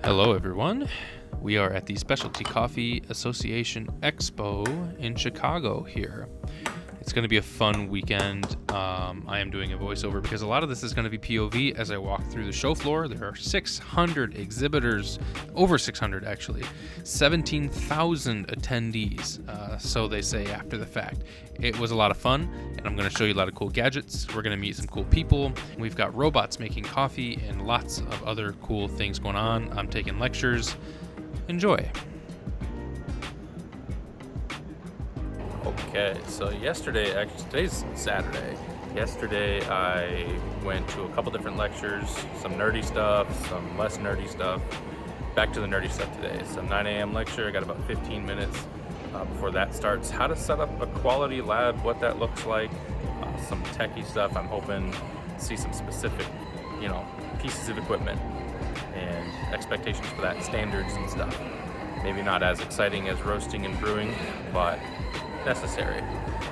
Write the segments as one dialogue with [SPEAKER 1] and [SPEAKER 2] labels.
[SPEAKER 1] Hello everyone, we are at the Specialty Coffee Association Expo in Chicago here. It's going to be a fun weekend. I am doing a voiceover because a lot of this is going to be POV as I walk through the show floor. There are 600 exhibitors, over 600 actually, 17,000 attendees, so they say after the fact. It was a lot of fun, and I'm going to show you a lot of cool gadgets. We're going to meet some cool people. We've got robots making coffee and lots of other cool things going on. I'm taking lectures. Enjoy. Okay, so today's Saturday. Yesterday I went to a couple different lectures, some nerdy stuff, some less nerdy stuff. Back to the nerdy stuff today. It's a 9 a.m. lecture. I got about 15 minutes before that starts. How to set up a quality lab, what that looks like, some techie stuff. I'm hoping to see some specific, pieces of equipment and expectations for that, standards and stuff. Maybe not as exciting as roasting and brewing, but necessary.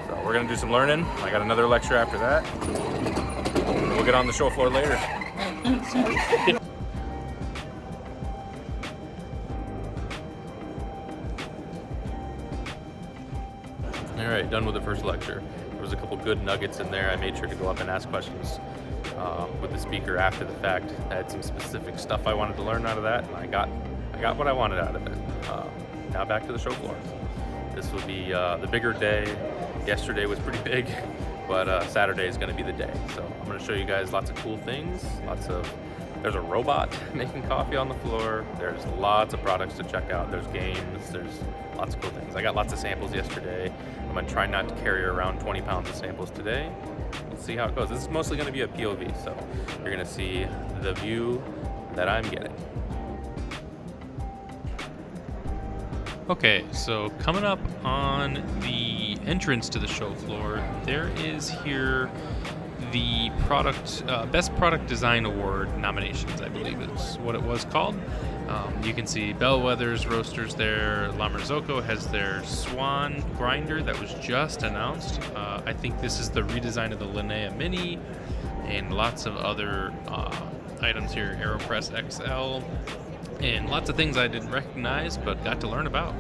[SPEAKER 1] So we're gonna do some learning. I got another lecture after that. We'll get on the show floor later. All right, done with the first lecture. There was a couple good nuggets in there. I made sure to go up and ask questions with the speaker after the fact. I had some specific stuff I wanted to learn out of that, and I got what I wanted out of it. Now back to the show floor. This will be the bigger day. Yesterday was pretty big, but Saturday is going to be the day. So I'm going to show you guys lots of cool things. There's a robot making coffee on the floor. There's lots of products to check out. There's games. There's lots of cool things. I got lots of samples yesterday. I'm going to try not to carry around 20 pounds of samples today. We'll see how it goes. This is mostly going to be a POV, so you're going to see the view that I'm getting. Okay, so coming up on the entrance to the show floor, there is here the Best Product Design Award nominations, I believe is what it was called. You can see Bellwether's roasters there. La Marzocco has their Swan grinder that was just announced. I think this is the redesign of the Linnea Mini, and lots of other items here. AeroPress XL. And lots of things I didn't recognize, but got to learn about.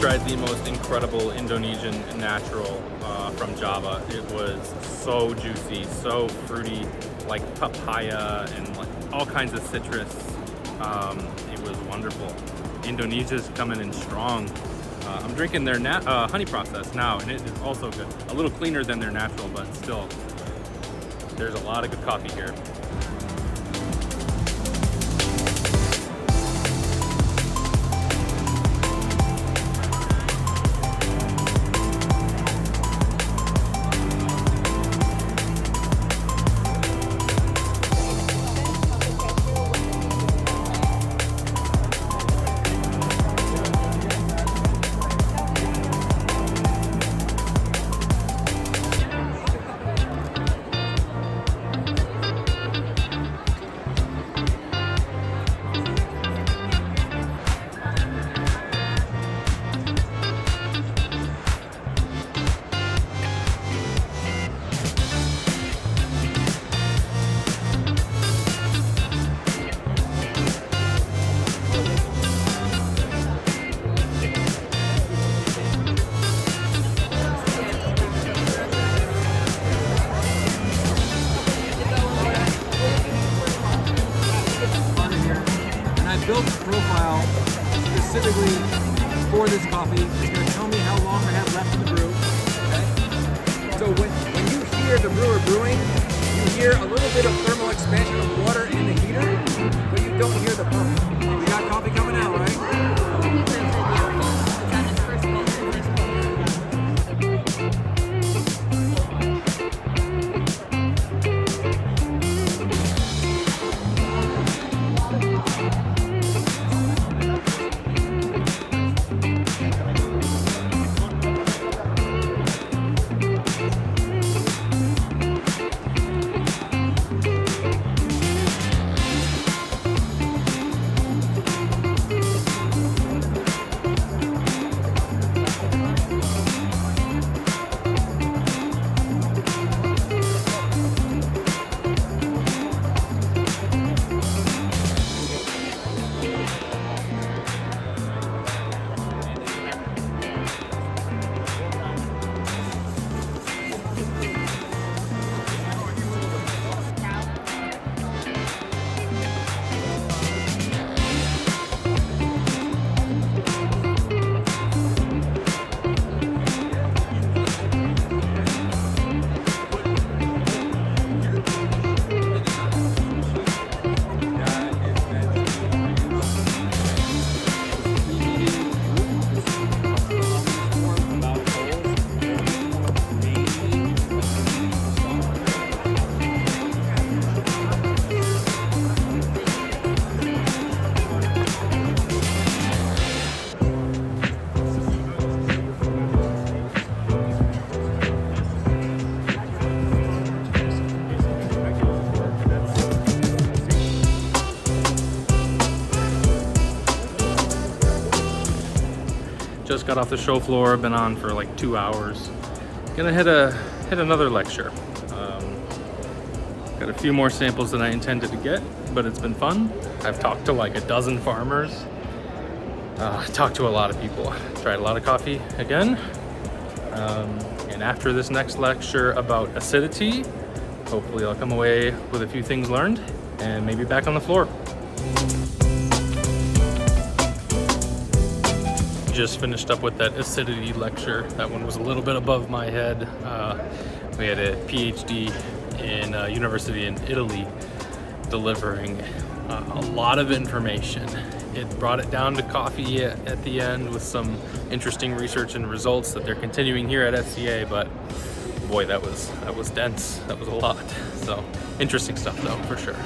[SPEAKER 1] Tried the most incredible Indonesian natural from Java. It was so juicy, so fruity, like papaya and like all kinds of citrus. It was wonderful. Indonesia's coming in strong. I'm drinking their honey process now, and it is also good. A little cleaner than their natural, but still, there's a lot of good coffee here.
[SPEAKER 2] built a profile specifically for this coffee. It's going to tell me how long I have left in the brew. Okay? So when you hear the brewer brewing, you hear a little bit of thermal expansion of water in the heater, but you don't hear the pump. We got coffee coming out, right?
[SPEAKER 1] Just got off the show floor, been on for like 2 hours. Gonna hit another lecture. Got a few more samples than I intended to get, but it's been fun. I've talked to like a dozen farmers. Talked to a lot of people. Tried a lot of coffee again. And after this next lecture about acidity, hopefully I'll come away with a few things learned and maybe back on the floor. Just finished up with that acidity lecture. That one was a little bit above my head. We had a PhD in a university in Italy delivering a lot of information. It brought it down to coffee at the end with some interesting research and results that they're continuing here at SCA, but boy, that was dense. That was a lot. So interesting stuff though, for sure.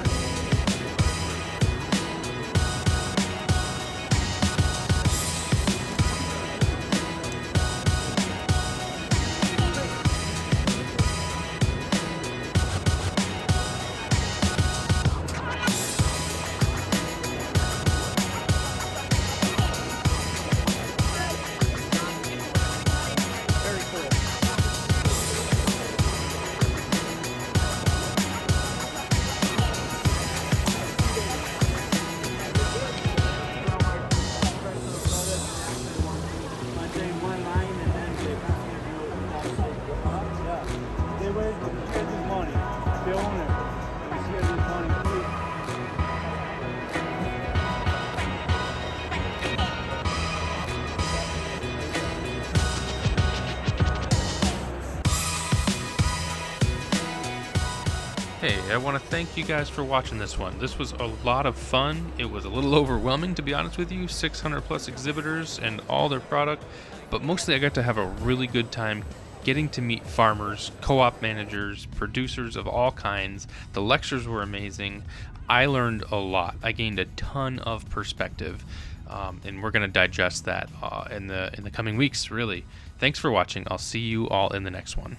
[SPEAKER 1] Hey, I want to thank you guys for watching this one. This was a lot of fun. It was a little overwhelming, to be honest with you. 600 plus exhibitors and all their product, but mostly I got to have a really good time getting to meet farmers, co-op managers, producers of all kinds. The lectures were amazing. I learned a lot. I gained a ton of perspective, and we're going to digest that in the coming weeks, really. Thanks for watching. I'll see you all in the next one.